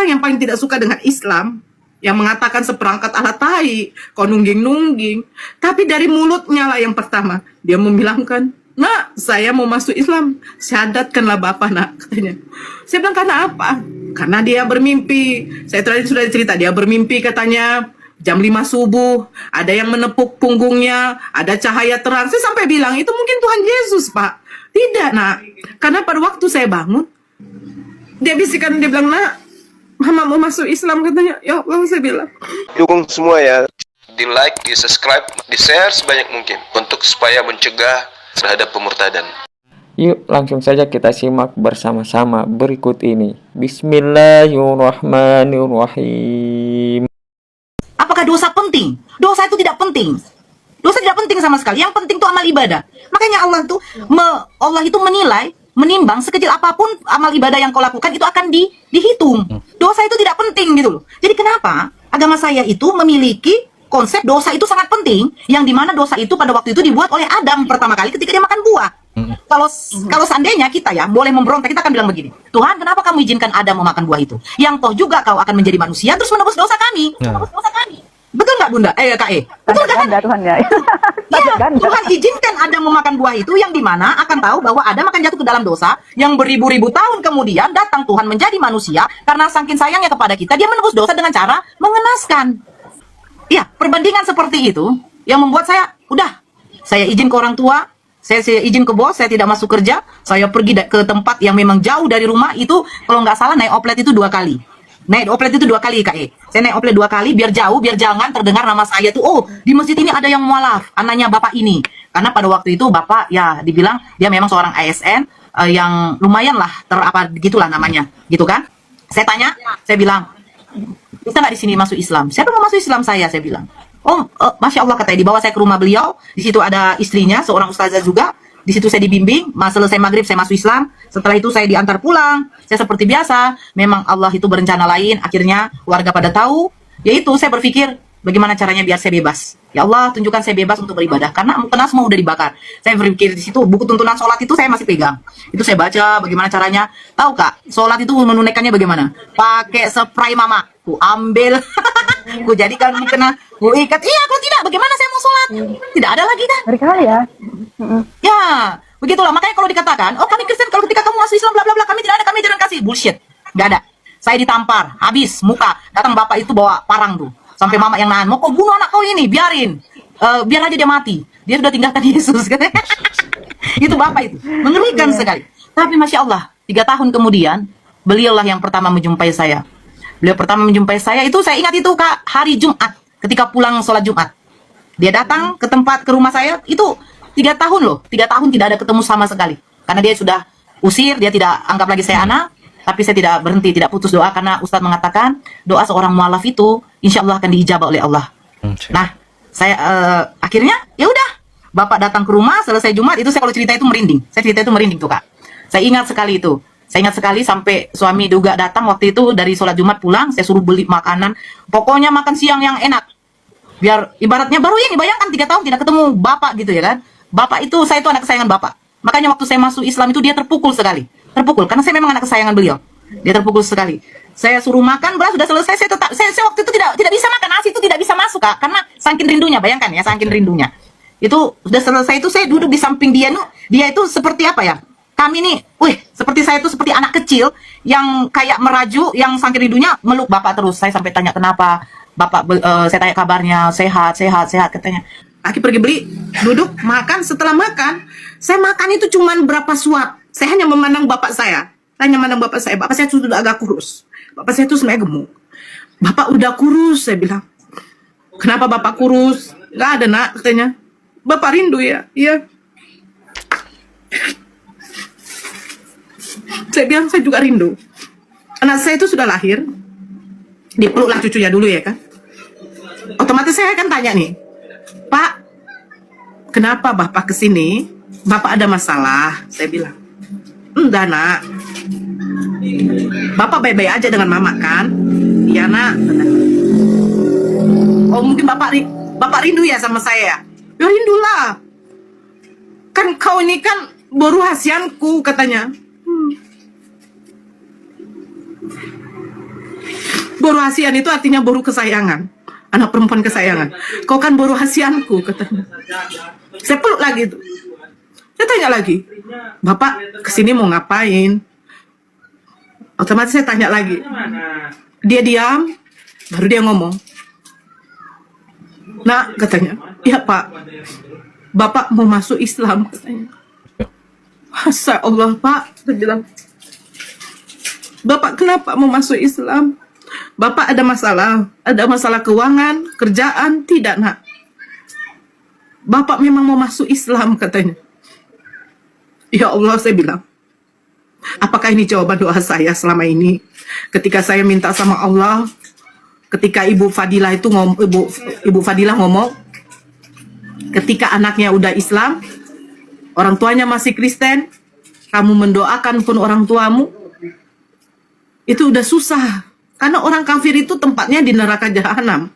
orang yang paling tidak suka dengan Islam, yang mengatakan seperangkat alat tai, kau nungging-nungging. Tapi dari mulutnya lah yang pertama, dia membilangkan, "Nak, saya mau masuk Islam, syahadatkanlah Bapak, nak," katanya. Saya bilang, karena apa? Karena dia bermimpi. Saya tadi sudah cerita, dia bermimpi katanya, jam 5 subuh, ada yang menepuk punggungnya, ada cahaya terang. Saya sampai bilang, itu mungkin Tuhan Yesus, Pak. Tidak, nak. Karena pada waktu saya bangun, dia bisikan, dia bilang, "Nak, Mama mau masuk Islam," katanya. Ya Allah, saya bilang. Dukung semua ya. Di like, di subscribe, di share sebanyak mungkin. Untuk supaya mencegah terhadap pemurtadan. Yuk langsung saja kita simak bersama-sama berikut ini. Bismillahirrahmanirrahim. Apakah dosa penting? Dosa itu tidak penting. Dosa tidak penting sama sekali. Yang penting itu amal ibadah. Makanya Allah itu menilai, menimbang sekecil apapun amal ibadah yang kau lakukan itu akan dihitung. Dosa itu tidak penting gitu loh. Jadi kenapa agama saya itu memiliki konsep dosa itu sangat penting, yang dimana dosa itu pada waktu itu dibuat oleh Adam pertama kali ketika dia makan buah. Kalau seandainya kita ya boleh memberontak, kita akan bilang begini, "Tuhan, kenapa kamu izinkan Adam memakan buah itu? Yang toh juga kau akan menjadi manusia terus menebus dosa kami." Betul nggak, Bunda? Kak E? Betul kan? Tuhan ya. Ya, Tuhan izinkan Adam memakan buah itu, yang dimana akan tahu bahwa Adam akan jatuh ke dalam dosa, yang beribu-ribu tahun kemudian datang Tuhan menjadi manusia, karena saking sayangnya kepada kita, dia menebus dosa dengan cara mengenaskan. Ya, perbandingan seperti itu yang membuat saya izin ke orang tua, saya izin ke bos, saya tidak masuk kerja, saya pergi ke tempat yang memang jauh dari rumah. Itu kalau nggak salah naik oplet itu 2 kali. Naik oplet itu 2 kali, Kak E. Saya naik oplet 2 kali biar jauh, biar jangan terdengar nama saya tuh, "Oh, di masjid ini ada yang mualaf, anaknya bapak ini." Karena pada waktu itu bapak ya dibilang dia memang seorang ASN yang lumayan lah gitulah namanya, gitu kan. Saya tanya, saya bilang, "Bisa nggak di sini masuk Islam?" "Siapa mau masuk Islam?" Saya bilang. "Oh, Masya Allah," katanya, dibawa saya ke rumah beliau. Di situ ada istrinya, seorang ustazah juga. Di situ saya dibimbing, selesai maghrib saya masuk Islam. Setelah itu saya diantar pulang. Saya seperti biasa, memang Allah itu berencana lain. Akhirnya warga pada tahu. Yaitu saya berpikir, bagaimana caranya biar saya bebas. Ya Allah, tunjukkan saya bebas untuk beribadah. Karena mukena semua udah dibakar. Saya berpikir di situ, buku tuntunan sholat itu saya masih pegang. Itu saya baca bagaimana caranya. Tahu Kak, sholat itu menunaikannya bagaimana? Pakai spray mama. Ku ambil, ku jadikan mukena, ku ikat. Iya, kalau tidak, bagaimana saya mau sholat? Tidak ada lagi kan? Berkali ya. Ya, begitulah. Makanya kalau dikatakan, "Oh, kami Kristen, kalau ketika kamu masuk Islam, bla bla bla, kami tidak ada, kami ajaran kasih." Bullshit. Nggak ada. Saya ditampar, habis muka. Datang bapak itu bawa parang tuh. Sampai mama yang nahan, "Mau kau bunuh anak kau ini, biarin. Biar aja dia mati. Dia sudah tinggalkan Yesus." Katanya. Itu bapak itu. Mengerikan sekali. Tapi Masya Allah, 3 tahun kemudian, beliaulah yang pertama menjumpai saya. Beliau pertama menjumpai saya, itu saya ingat itu Kak, hari Jumat. Ketika pulang sholat Jumat. Dia datang ke rumah saya, itu 3 tahun loh. 3 tahun tidak ada ketemu sama sekali. Karena dia sudah usir, dia tidak anggap lagi saya anak. Tapi saya tidak berhenti, tidak putus doa. Karena Ustadz mengatakan, doa seorang mualaf itu, insya Allah akan diijabah oleh Allah. Nah, saya akhirnya, ya udah. Bapak datang ke rumah, selesai Jumat, itu saya kalau cerita itu merinding. Saya cerita itu merinding tuh Kak. Saya ingat sekali itu. Saya ingat sekali sampai suami juga datang waktu itu dari sholat Jumat pulang, saya suruh beli makanan. Pokoknya makan siang yang enak. Biar ibaratnya baru ini, bayangkan 3 tahun tidak ketemu bapak gitu ya kan. Bapak itu, saya itu anak kesayangan bapak. Makanya waktu saya masuk Islam itu dia terpukul sekali. Terpukul, karena saya memang anak kesayangan beliau. Dia terpukul sekali. Saya suruh makan, beras sudah selesai, saya waktu itu tidak bisa makan nasi, itu tidak bisa masuk Kak. Karena saking rindunya, bayangkan ya, saking rindunya. Itu sudah selesai itu saya duduk di samping dia, dia itu seperti apa ya? Kami nih, seperti saya itu seperti anak kecil yang kayak merajuk, yang saking rindunya meluk bapak terus. Saya sampai tanya kenapa bapak, saya tanya kabarnya, sehat katanya. Aki pergi beli, duduk, makan. Setelah makan, saya makan itu cuman berapa suap. Saya hanya memandang bapak saya. Bapak saya sudah agak kurus. Bapak saya itu sebenarnya gemuk. "Bapak udah kurus," saya bilang. "Kenapa bapak kurus?" "Nggak ada nak," katanya. "Bapak rindu ya?" "Iya." Saya bilang, "Saya juga rindu." Anak saya itu sudah lahir, dipeluklah cucunya dulu ya kan. Otomatis saya akan tanya nih, "Pak, kenapa bapak kesini? Bapak ada masalah?" Saya bilang, "Enggak nak, bapak baik-baik aja dengan mama kan?" "Iya nak." "Oh mungkin bapak rindu ya sama saya?" "Ya rindulah, kan kau ini kan baru hasianku," katanya. Boru Hasian itu artinya boru kesayangan. Anak perempuan kesayangan. Kau kan boru Hasianku, katanya. Saya peluk lagi itu. Saya tanya lagi, Bapak kesini mau ngapain? Otomatis saya tanya lagi. Dia diam, baru dia ngomong. Nah, katanya, iya Pak, Bapak mau masuk Islam, katanya. Masya Allah Pak, saya bilang, Bapak kenapa mau masuk Islam? Bapak ada masalah keuangan, kerjaan, tidak nak. Bapak memang mau masuk Islam, katanya. Ya Allah, saya bilang, apakah ini jawaban doa saya selama ini? Ketika saya minta sama Allah, ketika Ibu Fadilah itu Ibu Fadilah ngomong, ketika anaknya udah Islam, orang tuanya masih Kristen, kamu mendoakan pun orang tuamu, itu udah susah. Karena orang kafir itu tempatnya di neraka jahanam.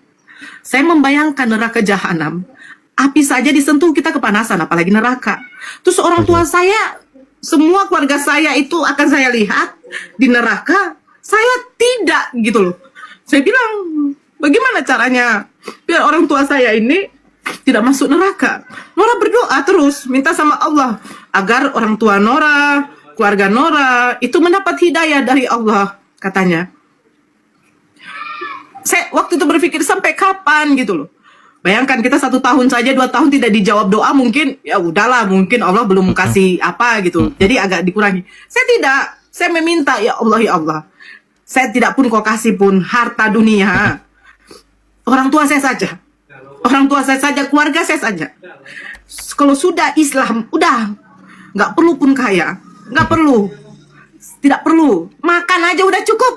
Saya membayangkan neraka jahanam. Api saja disentuh kita kepanasan, apalagi neraka. Terus orang tua saya, semua keluarga saya itu akan saya lihat di neraka. Saya tidak gitu loh. Saya bilang, bagaimana caranya biar orang tua saya ini tidak masuk neraka? Nora berdoa terus, minta sama Allah agar orang tua Nora, keluarga Nora itu mendapat hidayah dari Allah, katanya. Saya waktu itu berpikir sampai kapan gitu loh. Bayangkan kita 1 tahun saja, 2 tahun tidak dijawab doa, mungkin ya udahlah, mungkin Allah belum kasih apa gitu. Jadi agak dikurangi. Saya tidak, saya meminta ya Allah, ya Allah. Saya tidak pun kau kasih pun harta dunia. Orang tua saya saja. Orang tua saya saja, keluarga saya saja. Kalau sudah Islam, udah nggak perlu pun kaya, nggak perlu, tidak perlu. Makan aja udah cukup.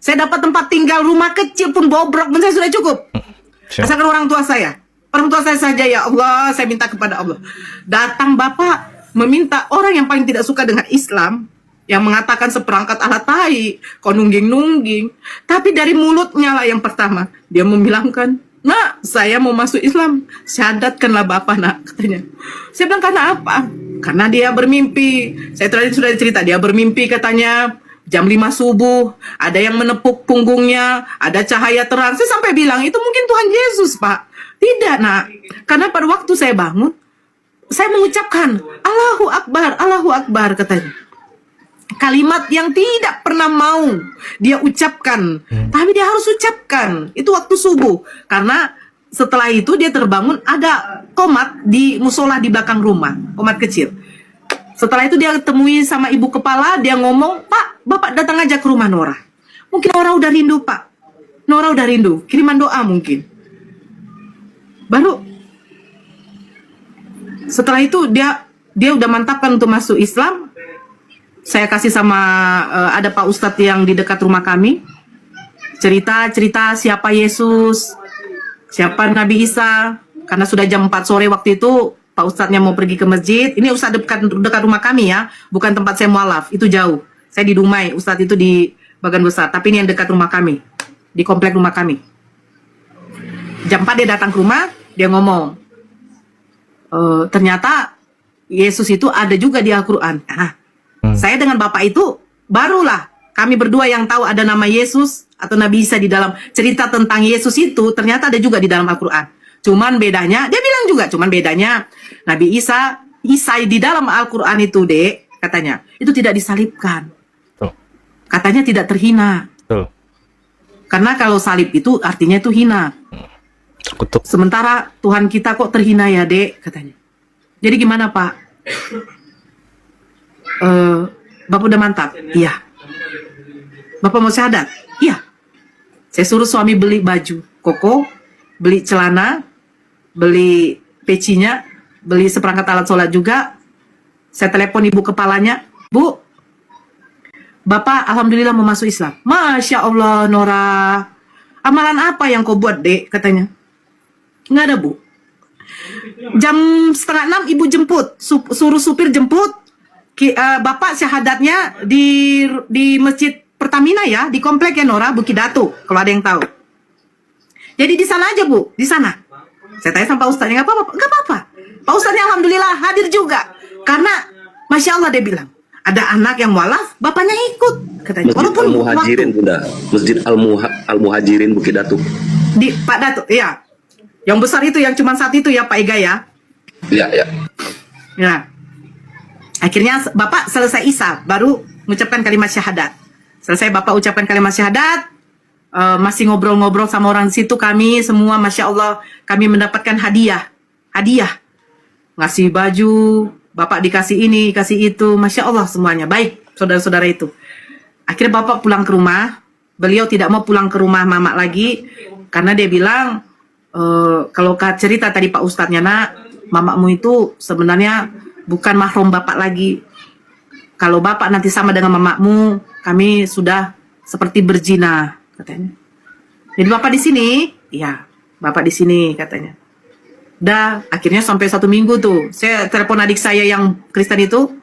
Saya dapat tempat tinggal, rumah kecil pun bobrok pun saya sudah cukup. Asalkan orang tua saya saja ya Allah, saya minta kepada Allah. Datang Bapak meminta orang yang paling tidak suka dengan Islam, yang mengatakan seperangkat alat tai, kau nungging-nungging. Tapi dari mulutnya lah yang pertama, dia membilangkan, nak, saya mau masuk Islam, syahadatkanlah Bapak nak, katanya. Saya bilang, karena apa? Karena dia bermimpi. Saya tadi sudah cerita, dia bermimpi katanya, jam 5 subuh, ada yang menepuk punggungnya, ada cahaya terang. Saya sampai bilang, itu mungkin Tuhan Yesus, Pak. Tidak, nak. Karena pada waktu saya bangun, saya mengucapkan, Allahu Akbar, katanya. Kalimat yang tidak pernah mau dia ucapkan, tapi dia harus ucapkan. Itu waktu subuh. Karena setelah itu dia terbangun, ada komat di musola di belakang rumah, komat kecil. Setelah itu dia temui sama ibu kepala, dia ngomong, Pak, Bapak datang aja ke rumah Nora. Mungkin Nora udah rindu, Pak. Nora udah rindu, kiriman doa mungkin. Baru setelah itu dia udah mantapkan untuk masuk Islam. Saya kasih sama ada Pak Ustadz yang di dekat rumah kami. Cerita siapa Yesus, siapa Nabi Isa. Karena sudah jam 4 sore waktu itu, Pak Ustadznya mau pergi ke masjid. Ini Ustadz dekat rumah kami ya, bukan tempat saya mualaf, itu jauh. Saya di Dumai, Ustadz itu di Bagan Besar, tapi ini yang dekat rumah kami, di komplek rumah kami. Jam 4 dia datang ke rumah, dia ngomong, ternyata Yesus itu ada juga di Al-Quran. Nah, saya dengan Bapak itu, barulah kami berdua yang tahu ada nama Yesus atau Nabi Isa di dalam cerita tentang Yesus itu, ternyata ada juga di dalam Al-Quran. Cuman bedanya, dia bilang juga, cuman bedanya Nabi Isa di dalam Al-Quran itu, Dek, katanya, itu tidak disalibkan. Katanya tidak terhina. Karena kalau salib itu artinya itu hina. Sementara Tuhan kita kok terhina ya, Dek, katanya. Jadi gimana, Pak? Bapak udah mantap? Iya. Bapak mau syahadat? Iya. Saya suruh suami beli baju koko, beli celana, beli pecinya, beli seperangkat alat sholat juga. Saya telepon ibu kepalanya, Bu, Bapak alhamdulillah mau masuk Islam. Masya Allah, Nora. Amalan apa yang kau buat, Dek? Katanya. Nggak ada, Bu. Jam 5:30 ibu jemput, suruh supir jemput. Bapak syahadatnya di masjid Pertamina ya, di komplek ya Nora, Bukit Datu, kalau ada yang tahu. Jadi di sana aja, Bu, di sana. Saya tanya sama Pak Ustadznya, nggak apa-apa. Pak Ustadznya alhamdulillah hadir juga. Karena Masya Allah dia bilang, ada anak yang walaf, bapaknya ikut katanya. Masjid Walaupun Al-Muhajirin, Bunda. Masjid Al-Muhajirin Bukit Datuk. di Pak Datuk, iya. Yang besar itu yang cuma saat itu ya Pak Ega ya. Ya, ya. Ya. Akhirnya Bapak selesai Isa baru mengucapkan kalimat syahadat. Selesai Bapak ucapkan kalimat syahadat, masih ngobrol-ngobrol sama orang di situ, kami semua Masya Allah kami mendapatkan hadiah. Ngasih baju, Bapak dikasih ini, kasih itu, Masya Allah semuanya. Baik, saudara-saudara itu. Akhirnya Bapak pulang ke rumah. Beliau tidak mau pulang ke rumah Mama lagi karena dia bilang, kalau cerita tadi Pak Ustadznya, nak, mamamu itu sebenarnya bukan mahram Bapak lagi. Kalau Bapak nanti sama dengan mamamu, kami sudah seperti berzina, katanya. Jadi Bapak di sini, iya, Bapak di sini, katanya. Dah, akhirnya sampai 1 minggu tuh, saya telepon adik saya yang Kristen itu,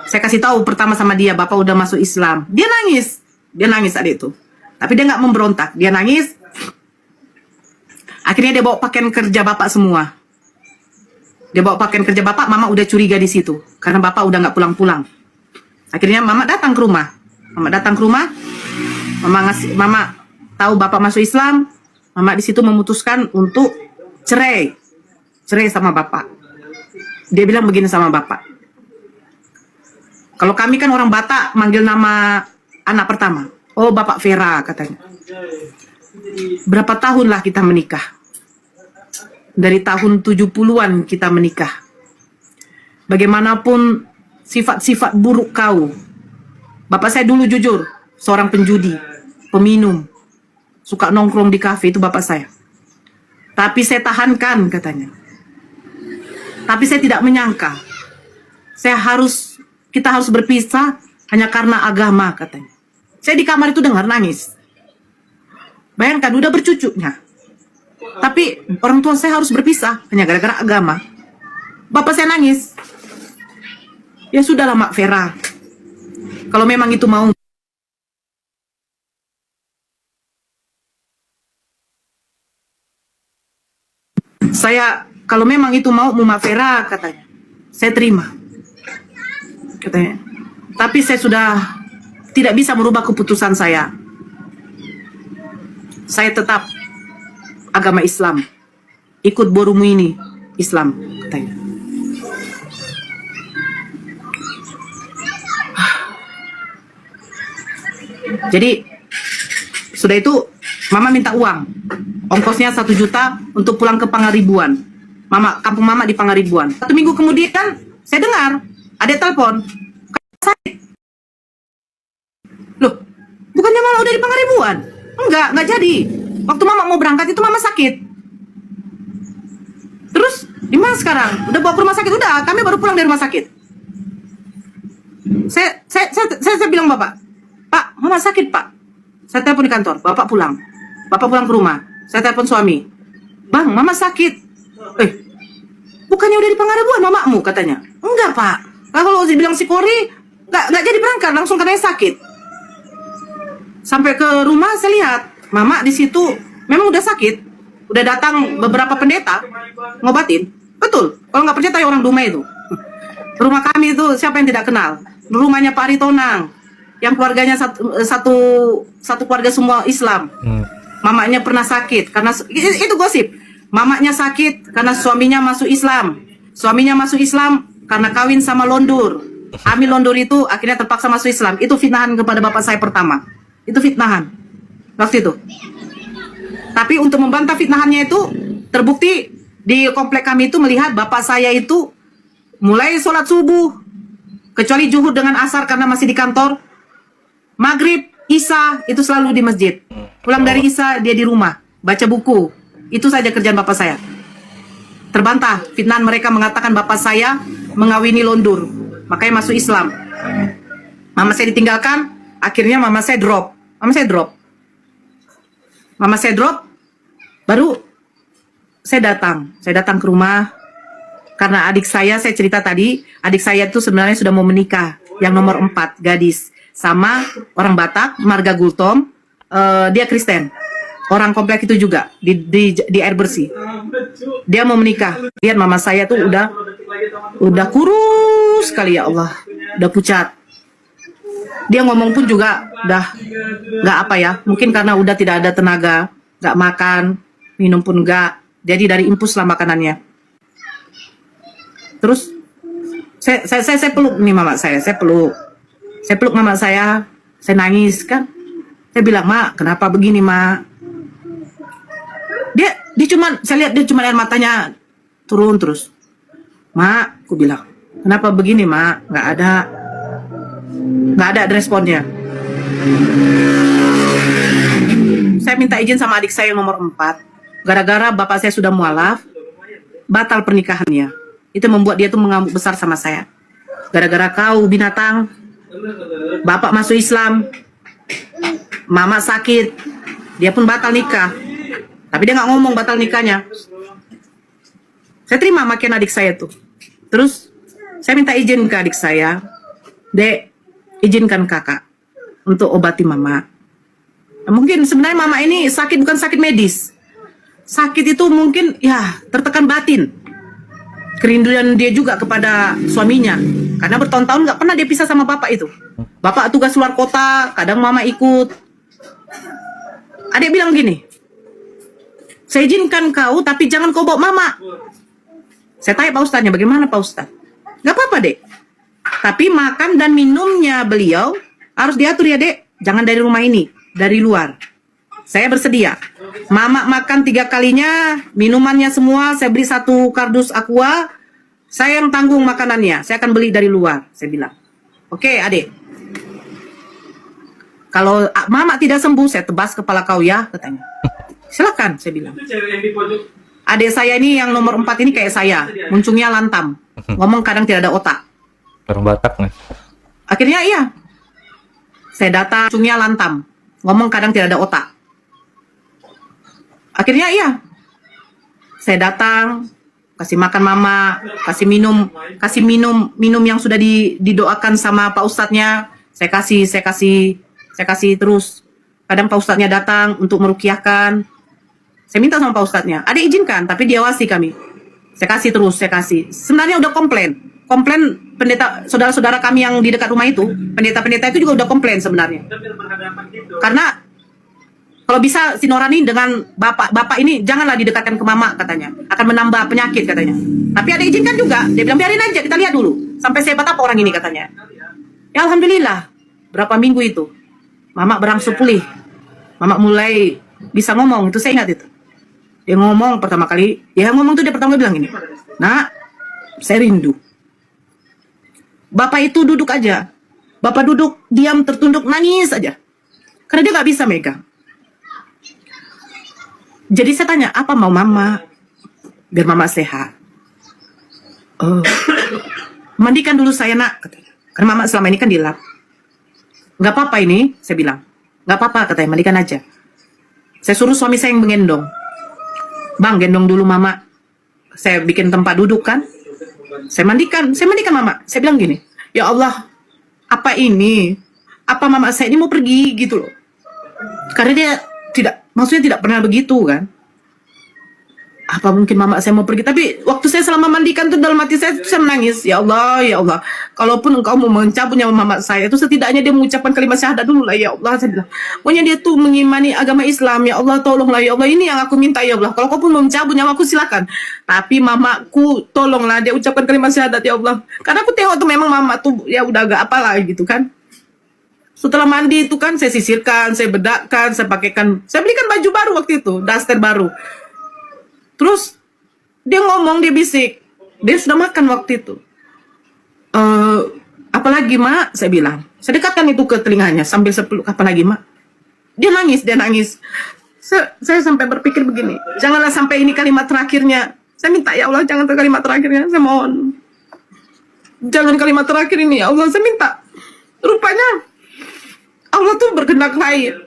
saya kasih tahu pertama sama dia, Bapak udah masuk Islam. Dia nangis adik itu. Tapi dia nggak memberontak, dia nangis. Akhirnya dia bawa pakaian kerja Bapak semua. Dia bawa pakaian kerja Bapak, Mama udah curiga di situ. Karena Bapak udah nggak pulang-pulang. Akhirnya Mama datang ke rumah. Mama tahu Bapak masuk Islam. Mama di situ memutuskan untuk cerai sama Bapak. Dia bilang begini sama Bapak. Kalau kami kan orang Batak, manggil nama anak pertama. Oh, Bapak Vera, katanya. Berapa tahun lah kita menikah? Dari tahun 70-an kita menikah. Bagaimanapun sifat-sifat buruk kau. Bapak saya dulu jujur, seorang penjudi, peminum, suka nongkrong di kafe, itu bapak saya. Tapi saya tahankan, katanya. Tapi saya tidak menyangka. Kita harus berpisah hanya karena agama, katanya. Saya di kamar itu dengar nangis. Bayangkan, udah bercucunya. Tapi orang tua saya harus berpisah hanya gara-gara agama. Bapak saya nangis. Ya sudahlah Mak Vera. Kalau memang itu mau. Kalau memang itu mau Mak Vera, katanya. Saya terima. Katanya. Tapi saya sudah tidak bisa merubah keputusan saya. Saya tetap agama Islam, ikut borumu ini Islam, katanya. Jadi sudah itu Mama minta uang, ongkosnya 1 juta untuk pulang ke Pangaribuan. Kampung Mama di Pangaribuan. 1 minggu kemudian saya dengar ada telepon, sakit. Loh, bukannya Mama udah di Pangaribuan? Enggak jadi. Waktu Mama mau berangkat itu Mama sakit. Terus di mana sekarang? Udah bawa ke rumah sakit? Udah, kami baru pulang dari rumah sakit. Saya bilang Bapak, Pak, Mama sakit Pak. Saya telepon di kantor, Bapak pulang ke rumah. Saya telepon suami, Bang, Mama sakit. Bukannya udah di Pangaribuan mamamu, katanya. Enggak Pak, kalau dibilang psikori nggak jadi berangkat, langsung katanya sakit. Sampai ke rumah saya lihat Mama di situ memang udah sakit. Udah datang beberapa pendeta ngobatin. Betul. Kalau nggak percaya tanya orang Dumai itu. Rumah kami itu siapa yang tidak kenal? Rumahnya Pak Aritonang. Yang keluarganya satu keluarga semua Islam. Mamanya pernah sakit karena itu gosip. Mamanya sakit karena suaminya masuk Islam. Suaminya masuk Islam karena kawin sama londur. Hamil londur itu akhirnya terpaksa masuk Islam. Itu fitnahan kepada bapak saya pertama. Itu fitnahan. Waktu itu. Tapi untuk membantah fitnahannya itu terbukti di komplek kami itu melihat bapak saya itu mulai sholat subuh, kecuali zuhur dengan asar karena masih di kantor, maghrib, isya itu selalu di masjid. Pulang dari isya dia di rumah baca buku. Itu saja kerjaan bapak saya. Terbantah fitnahan mereka mengatakan bapak saya mengawini londur, makanya masuk Islam. Mama saya ditinggalkan, akhirnya mama saya drop. Baru saya datang ke rumah karena adik saya cerita tadi, adik saya itu sebenarnya sudah mau menikah, yang nomor 4, gadis, sama orang Batak, marga Gultom, dia Kristen, orang komplek itu juga di air bersih. Dia mau menikah, lihat mama saya tuh udah kurus sekali, ya Allah, udah pucat. Dia ngomong pun juga udah nggak apa ya, mungkin karena udah tidak ada tenaga, nggak makan, minum pun nggak, jadi dari impus lah makanannya. Terus saya peluk nih mama saya peluk mama saya nangis kan. Saya bilang, Mak, kenapa begini, Mak? Dia cuman, saya lihat dia cuma air matanya turun terus. Mak, aku bilang, kenapa begini, Mak? Nggak ada responnya. Saya minta izin sama adik saya yang nomor 4. Gara-gara bapak saya sudah mualaf, batal pernikahannya. Itu membuat dia tuh mengamuk besar sama saya. Gara-gara kau binatang, bapak masuk Islam, mama sakit, dia pun batal nikah. Tapi dia nggak ngomong batal nikahnya. Saya terima makin adik saya tuh. Terus saya minta izin ke adik saya, Dek, izinkan kakak untuk obati mama. Mungkin sebenarnya mama ini sakit bukan sakit medis. Sakit itu mungkin ya tertekan batin. Kerinduan dia juga kepada suaminya. Karena bertahun-tahun nggak pernah dia pisah sama bapak itu. Bapak tugas luar kota, kadang mama ikut. Adik bilang gini, saya izinkan kau tapi jangan kau bawa mama. Saya tanya Pak Ustadznya, bagaimana Pak Ustadz? Gak apa-apa, Dek. Tapi makan dan minumnya beliau harus diatur ya, Dek. Jangan dari rumah ini, dari luar. Saya bersedia. Mama makan 3 kalinya, minumannya semua, saya beli 1 kardus aqua. Saya yang tanggung makanannya. Saya akan beli dari luar, saya bilang. Oke, Adik. Kalau mama tidak sembuh, saya tebas kepala kau ya, katanya. Silakan, saya bilang. Adik saya ini yang nomor 4 ini kayak saya, muncungnya lantam, ngomong kadang tidak ada otak. Orang Batak nih. Akhirnya iya, saya datang, muncungnya lantam, ngomong kadang tidak ada otak. Akhirnya iya, saya datang, kasih makan mama, kasih minum yang sudah didoakan sama Pak Ustadznya. Saya kasih terus. Kadang Pak Ustadznya datang untuk merukiahkan. Saya minta sama Pak Ustadznya, ada izinkan, tapi diawasi kami. Saya kasih terus, saya kasih. Sebenarnya udah komplain pendeta, saudara-saudara kami yang di dekat rumah itu, pendeta-pendeta itu juga udah komplain sebenarnya. Karena kalau bisa si Norani dengan bapak ini janganlah didekatkan ke mama, katanya. Akan menambah penyakit, katanya. Tapi ada izinkan juga. Dia bilang biarin aja, kita lihat dulu. Sampai sehebat apa orang ini, katanya. Ya Alhamdulillah, berapa minggu itu, mama berangsur pulih. Mama mulai bisa ngomong, itu saya ingat itu. Dia ngomong pertama kali, dia pertama kali bilang gini, Nak, saya rindu. Bapak itu duduk aja. Bapak duduk, diam, tertunduk, nangis aja. Karena dia gak bisa megang. Jadi saya tanya, apa mau mama? Biar mama sehat. Oh, mandikan dulu saya, Nak, katanya. Karena mama selama ini kan di lab. Gak apa-apa ini, saya bilang. Gak apa-apa, katanya, mandikan aja. Saya suruh suami saya yang menggendong. Bang, gendong dulu mama. Saya bikin tempat duduk kan. Saya mandikan mama. Saya bilang gini, ya Allah, apa ini? Apa mama saya ini mau pergi gitu loh. Karena dia maksudnya tidak pernah begitu kan. Apa mungkin mama saya mau pergi? Tapi waktu saya selama mandikan tuh dalam hati saya menangis. Ya Allah, kalaupun engkau mau mencabut nyawa mama saya, itu setidaknya dia mengucapkan kalimat syahadat dulu lah, ya Allah. Saya bilang, pokoknya dia tuh mengimani agama Islam, ya Allah, tolonglah ya Allah, ini yang aku minta ya Allah. Kalau kau pun mau mencabut nyawa aku silakan. Tapi mamaku tolonglah dia ucapkan kalimat syahadat ya Allah. Karena aku tengok tuh memang mama tuh ya udah agak apalah gitu kan. Setelah mandi itu kan saya sisirkan, saya bedakkan, saya pakaikan, saya belikan baju baru waktu itu, daster baru. Terus dia ngomong, dia bisik, dia sudah makan waktu itu. Apalagi Mak, saya bilang. Saya dekatkan itu ke telinganya sambil saya peluk, apalagi Mak. Dia nangis. Saya sampai berpikir begini, janganlah sampai ini kalimat terakhirnya. Saya minta ya Allah, jangan kalimat terakhirnya, saya mohon. Jangan kalimat terakhir ini ya Allah, saya minta. Rupanya Allah tuh berkehendak lain.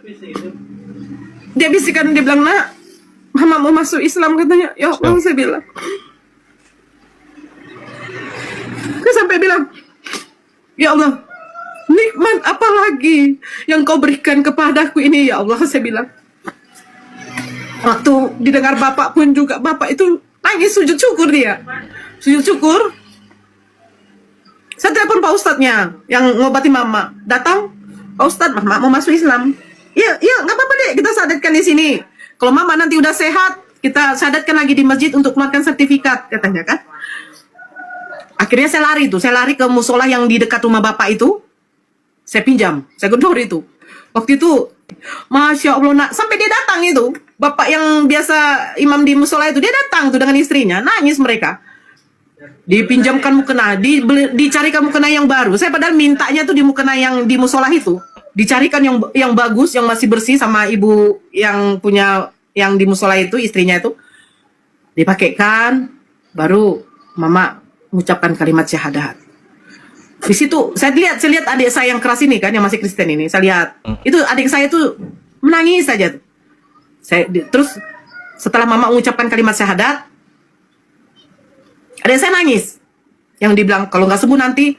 Dia bisikan, dia bilang, Nak, Mama mau masuk Islam, katanya. Ya Allah, saya bilang. Saya sampai bilang, ya Allah, nikmat apa lagi yang kau berikan kepadaku ini, ya Allah, saya bilang. Waktu didengar bapak pun juga, bapak itu nangis, sujud syukur dia. Sujud syukur. Saya telepon Pak Ustadznya yang ngobati mama. Datang, Pak Ustadz, Mama mau masuk Islam. Iya, iya, nggak apa-apa deh, kita syahadatkan di sini. Kalau Mama nanti udah sehat, kita syahadatkan lagi di masjid untuk keluarkan sertifikat, katanya kan. Akhirnya saya lari ke musola yang di dekat rumah bapak itu. Saya pinjam, saya gedor itu. Waktu itu, Masya Allah, nak, sampai dia datang itu. Bapak yang biasa imam di musola itu, dia datang tuh dengan istrinya, nangis mereka. Dipinjamkan mukena, dicarikan mukena yang baru. Saya padahal mintanya tuh di mukena yang di musola itu. Dicarikan yang bagus, yang masih bersih sama ibu yang punya yang di musola itu, istrinya itu. Dipakaikan, baru Mama mengucapkan kalimat syahadat. Di situ saya lihat adik saya yang keras ini kan, yang masih Kristen ini, saya lihat itu adik saya tuh menangis saja. Terus setelah Mama mengucapkan kalimat syahadat, adik saya nangis. Yang dibilang kalau nggak sembuh nanti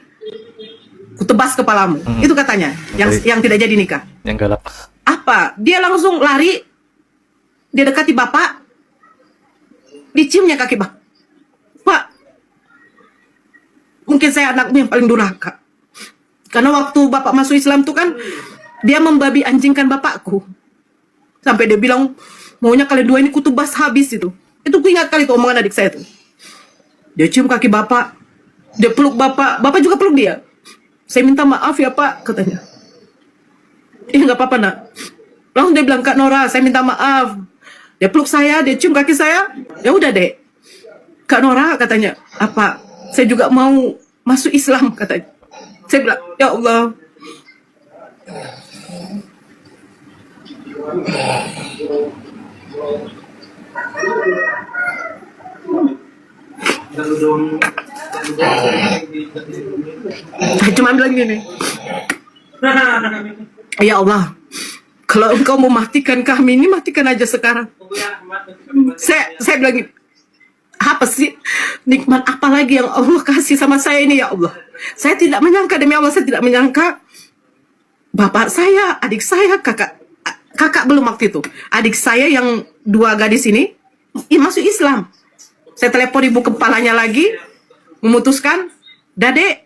kutebas kepalamu. Itu katanya, yang tidak jadi nikah. Yang galak. Apa? Dia langsung lari, dia dekati bapak, diciumnya kaki bapak. Pak, mungkin saya anakmu yang paling durhaka. Karena waktu bapak masuk Islam tuh kan, dia membabi anjingkan bapakku. Sampai dia bilang, maunya kalian dua ini kutubas habis itu. Itu ku ingat kali tuh omongan adik saya tuh. Dia cium kaki bapak, dia peluk bapak juga peluk dia. Saya minta maaf ya Pak, katanya. Nggak apa-apa nak. Langsung dia bilang, Kak Nora, saya minta maaf. Dia peluk saya, dia cium kaki saya. Ya udah dek. Kak Nora, katanya, apa? Saya juga mau masuk Islam, katanya. Saya bilang, ya Allah. Saya cuma bilang gini, ya Allah, kalau Engkau mau matikan kami ini, matikan aja sekarang. Saya bilang gini, apa sih nikmat apa lagi yang Allah kasih sama saya ini, ya Allah. Saya tidak menyangka, demi Allah saya tidak menyangka bapak saya, adik saya, kakak belum waktu itu, adik saya yang dua gadis ini masuk Islam. Saya telepon ibu kepalanya lagi, memutuskan, Dade,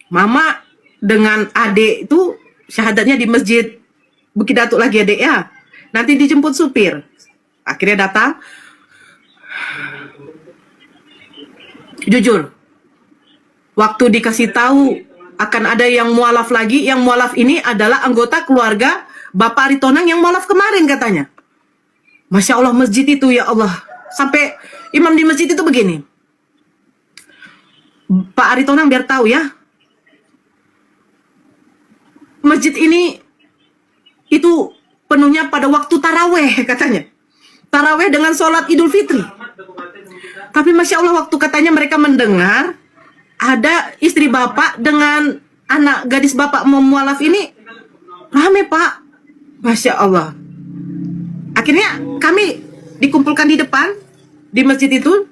Mama dengan adek itu syahadatnya di masjid Bukit Datuk lagi adek ya. Nanti dijemput supir. Akhirnya datang. Jujur, waktu dikasih tahu akan ada yang mualaf lagi, yang mualaf ini adalah anggota keluarga Bapak Aritonang yang mualaf kemarin katanya. Masya Allah masjid itu ya Allah. Sampai imam di masjid itu begini. Pak Aritonang biar tahu ya. Masjid ini itu penuhnya pada waktu taraweh katanya. Taraweh dengan sholat Idul Fitri. Tapi Masya Allah waktu katanya mereka mendengar ada istri bapak dengan anak gadis bapak mualaf ini rame Pak. Masya Allah. Akhirnya kami dikumpulkan di depan di masjid itu.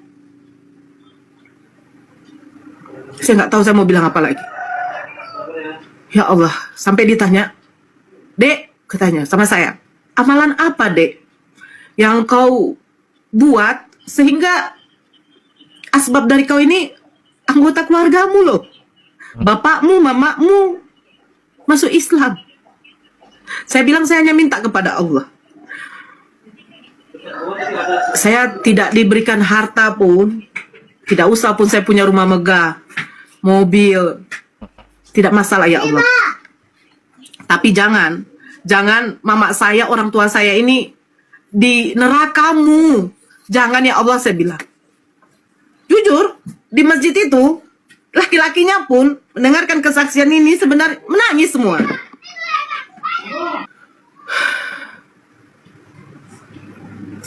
Saya nggak tahu saya mau bilang apa lagi. Ya Allah, sampai ditanya, Dek, katanya sama saya, amalan apa Dek yang kau buat sehingga asbab dari kau ini anggota keluargamu loh, bapakmu, mamamu masuk Islam. Saya bilang saya hanya minta kepada Allah. Saya tidak diberikan harta pun, tidak usah pun saya punya rumah megah, mobil, tidak masalah ya Allah. Tapi jangan mama saya, orang tua saya ini di nerakamu. Jangan ya Allah, saya bilang. Jujur, di masjid itu, laki-lakinya pun mendengarkan kesaksian ini sebenarnya menangis semua.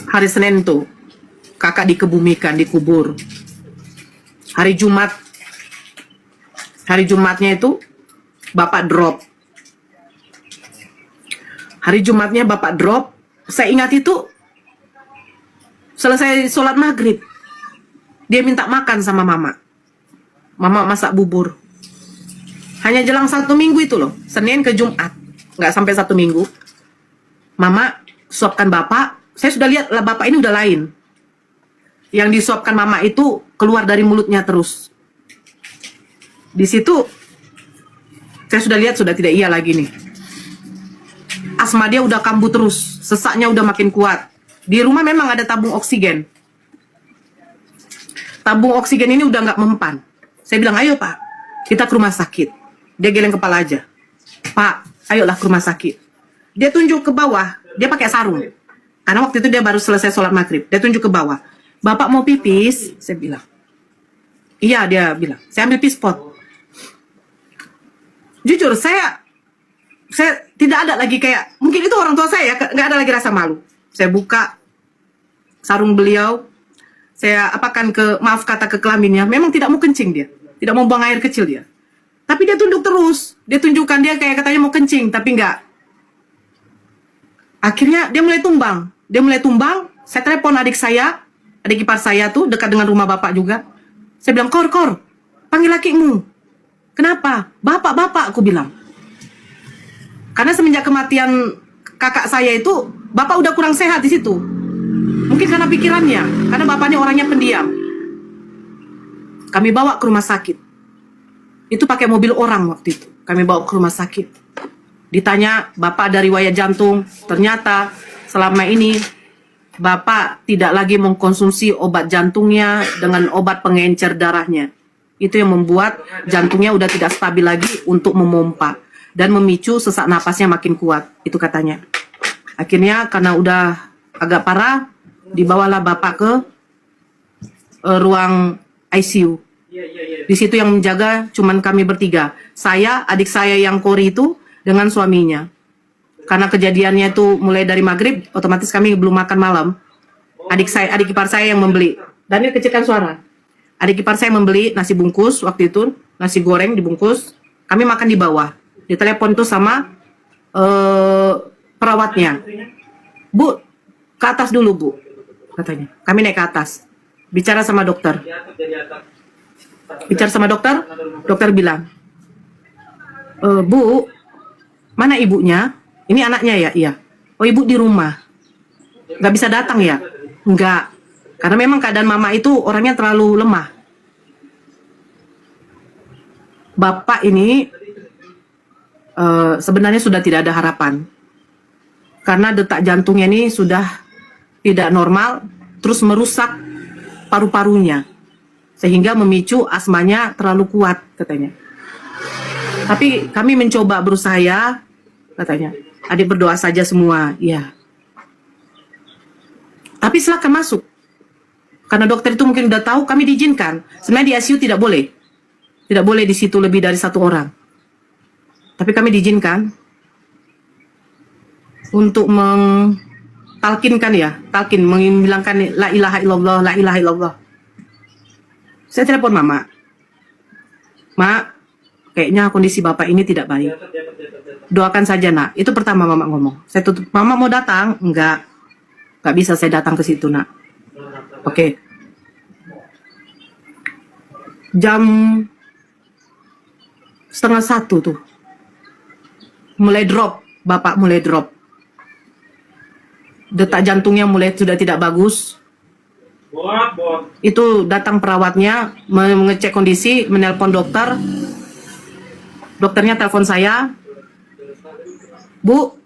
Hari Senin tuh, kakak dikebumikan, dikubur. Hari Jumatnya itu bapak drop. Hari Jumatnya bapak drop. Saya ingat itu selesai sholat maghrib, dia minta makan sama mama. Mama masak bubur. Hanya jelang 1 minggu itu loh, Senin ke Jumat, nggak sampai 1 minggu. Mama suapkan bapak. Saya sudah lihat lah bapak ini udah lain. Yang disuapkan mama itu keluar dari mulutnya terus. Di situ saya sudah lihat sudah tidak iya lagi nih. asma dia udah kambuh terus, sesaknya udah makin kuat. Di rumah memang ada tabung oksigen. Tabung oksigen ini udah nggak mempan. Saya bilang, ayo Pak, kita ke rumah sakit. Dia geleng kepala aja. Pak, ayolah ke rumah sakit. Dia tunjuk ke bawah, dia pakai sarung. Karena waktu itu dia baru selesai sholat maghrib. Dia tunjuk ke bawah. Bapak mau pipis? Saya bilang. Iya, dia bilang. Saya ambil pispot. Jujur, saya tidak ada lagi kayak, mungkin itu orang tua saya, nggak ada lagi rasa malu. Saya buka sarung beliau, saya apakan maaf kata ke kelaminnya, memang tidak mau kencing dia, tidak mau buang air kecil dia. Tapi dia tunduk terus, dia tunjukkan dia kayak katanya mau kencing, tapi enggak. Akhirnya dia mulai tumbang, saya telepon adik ipar saya tuh dekat dengan rumah bapak juga. Saya bilang, Kor, panggil lakimu. Kenapa? Bapak, aku bilang. Karena semenjak kematian kakak saya itu, bapak udah kurang sehat di situ. Mungkin karena pikirannya, karena bapaknya orangnya pendiam. Kami bawa ke rumah sakit. Itu pakai mobil orang waktu itu. Kami bawa ke rumah sakit. Ditanya, bapak ada riwayat jantung. Ternyata selama ini bapak tidak lagi mengkonsumsi obat jantungnya dengan obat pengencer darahnya. Itu yang membuat jantungnya udah tidak stabil lagi untuk memompa dan memicu sesak napasnya makin kuat. Itu katanya. Akhirnya karena udah agak parah, dibawalah bapak ke ruang ICU. Di situ yang menjaga cuman kami bertiga. Saya, adik saya yang Kori itu dengan suaminya. Karena kejadiannya itu mulai dari maghrib, otomatis kami belum makan malam. Adik ipar saya yang membeli. Daniel kecilkan suara. Adik ipar saya membeli nasi bungkus waktu itu, nasi goreng dibungkus. Kami makan di bawah. Ditelepon tuh sama perawatnya. Bu, ke atas dulu bu, katanya. Kami naik ke atas. Bicara sama dokter. Dokter bilang, Bu, mana ibunya? Ini anaknya ya? Iya. Oh, ibu di rumah. Nggak bisa datang ya? Enggak. Karena memang keadaan mama itu orangnya terlalu lemah. Bapak ini sebenarnya sudah tidak ada harapan. Karena detak jantungnya ini sudah tidak normal, terus merusak paru-parunya. Sehingga memicu asmanya terlalu kuat, katanya. Tapi kami mencoba berusaha, katanya. Adik berdoa saja semua, ya. Tapi silakan masuk. Karena dokter itu mungkin udah tahu, kami diizinkan. Sebenarnya di ICU tidak boleh. Tidak boleh di situ lebih dari 1 orang. Tapi kami diizinkan untuk talkinkan ya, membilangkan la ilaha illallah, la ilaha illallah. Saya telepon mama. Mak, kayaknya kondisi bapak ini tidak baik. Doakan saja nak. Itu pertama mama ngomong. Saya tutup. Mama mau datang? Enggak bisa saya datang ke situ nak. Oke. Jam 12:30 tuh. Mulai drop. Bapak mulai drop. Detak jantungnya mulai sudah tidak bagus. Itu datang perawatnya mengecek kondisi, menelpon dokter. Dokternya telepon saya, Bu,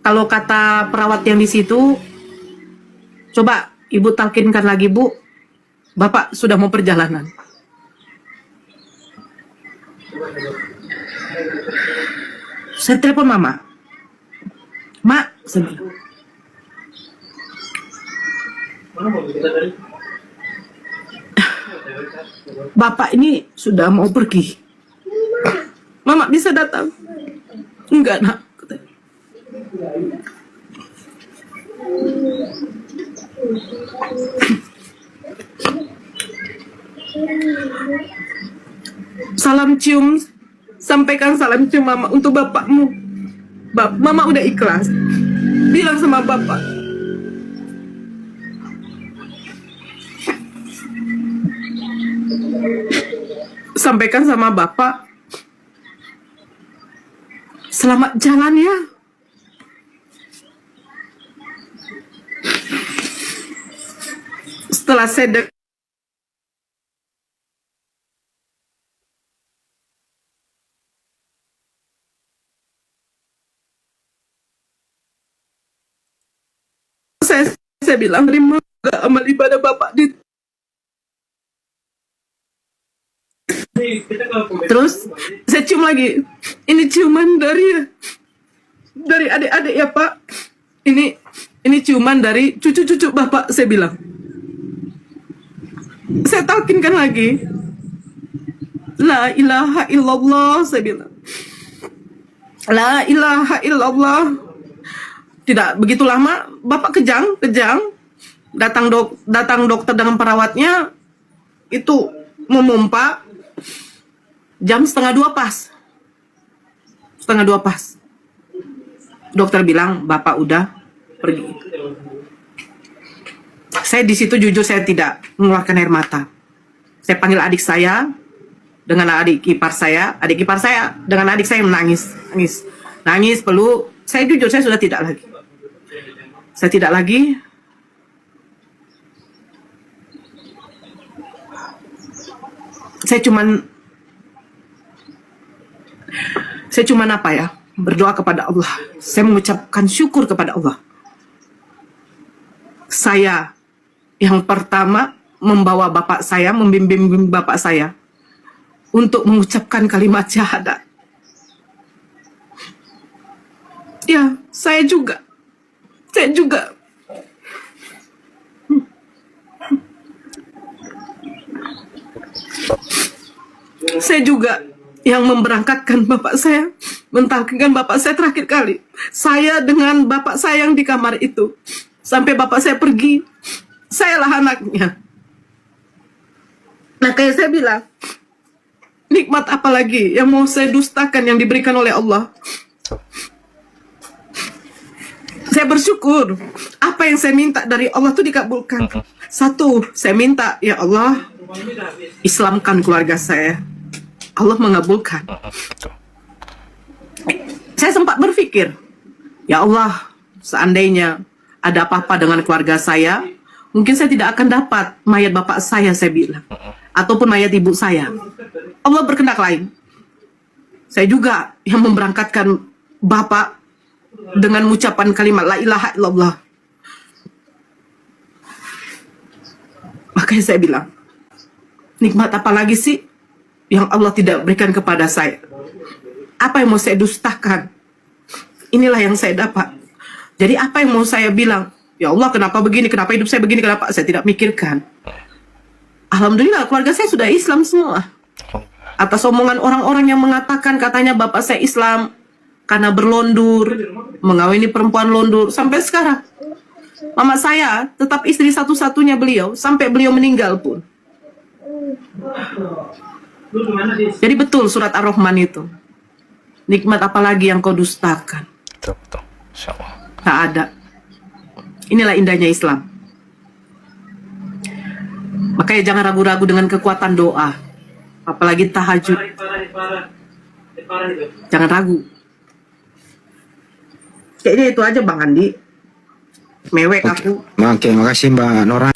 kalau kata perawat yang di situ, coba ibu talkinkan lagi Bu, bapak sudah mau perjalanan. Saya telepon mama, Mak, saya bilang, bapak ini sudah mau pergi. Mama bisa datang? Enggak nak. Salam cium, sampaikan salam cium mama untuk bapakmu. Mama udah ikhlas. Bilang sama bapak, sampaikan sama bapak, selamat jalan ya. Setelah saya saya bilang, terima gak amal ibadah Bapak di. Terus saya cium lagi. Ini ciuman dari adik-adik ya Pak. Ini ciuman dari cucu-cucu Bapak, saya bilang. Saya talkinkan lagi. La ilaha illallah, saya bilang. La ilaha illallah. Tidak begitu lama, Bapak kejang. Datang dokter dengan perawatnya, itu memompa. Jam 1:30 pas. 1:30 pas. Dokter bilang, Bapak udah pergi. Saya di situ jujur saya tidak mengeluarkan air mata. Saya panggil adik saya dengan adik ipar saya dengan adik saya nangis peluk. Saya jujur saya sudah tidak lagi. Saya tidak lagi. Saya cuman apa ya? Berdoa kepada Allah. Saya mengucapkan syukur kepada Allah. Saya yang pertama membawa bapak saya, membimbing bapak saya untuk mengucapkan kalimat syahadat. Ya, saya juga yang memberangkatkan bapak saya, mentalkinkan bapak saya terakhir kali. Saya dengan bapak saya yang di kamar itu. Sampai bapak saya pergi, sayalah anaknya. Nah, kayak saya bilang, nikmat apa lagi yang mau saya dustakan yang diberikan oleh Allah? Saya bersyukur, apa yang saya minta dari Allah itu dikabulkan. Satu, saya minta, ya Allah, Islamkan keluarga saya. Allah mengabulkan. Saya sempat berpikir, ya Allah, seandainya ada apa-apa dengan keluarga saya, mungkin saya tidak akan dapat mayat bapak saya bilang, ataupun mayat ibu saya. Allah berkehendak lain. Saya juga yang memberangkatkan bapak dengan ucapan kalimat la ilaha illallah. Makanya saya bilang, nikmat apa lagi sih yang Allah tidak berikan kepada saya? Apa yang mau saya dustakan? Inilah yang saya dapat. Jadi apa yang mau saya bilang? Ya Allah, kenapa begini? Kenapa hidup saya begini? Kenapa? Saya tidak mikirkan. Alhamdulillah, keluarga saya sudah Islam semua. Atas omongan orang-orang yang mengatakan katanya bapak saya Islam karena berlondur, mengawini perempuan londur. Sampai sekarang, mama saya tetap istri satu-satunya beliau, sampai beliau meninggal pun. Jadi betul surat Ar-Rahman itu. Nikmat apa lagi yang kau dustakan? Betul. Insyaallah. Tak ada. Inilah indahnya Islam. Makanya jangan ragu-ragu dengan kekuatan doa. Apalagi tahajud. Jangan ragu. Kayaknya itu aja Bang Andi. Mewek aku. Oke, makasih Mbak Nora.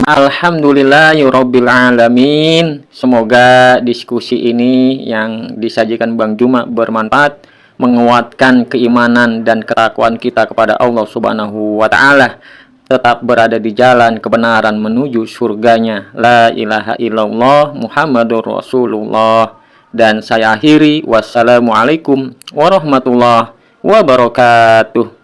Alhamdulillahirabbil alamin. Semoga diskusi ini yang disajikan Bang Juma bermanfaat, menguatkan keimanan dan ketakwaan kita kepada Allah Subhanahu wa taala, tetap berada di jalan kebenaran menuju surganya. La ilaha illallah Muhammadur Rasulullah. Dan saya akhiri, wassalamualaikum warahmatullahi wabarakatuh.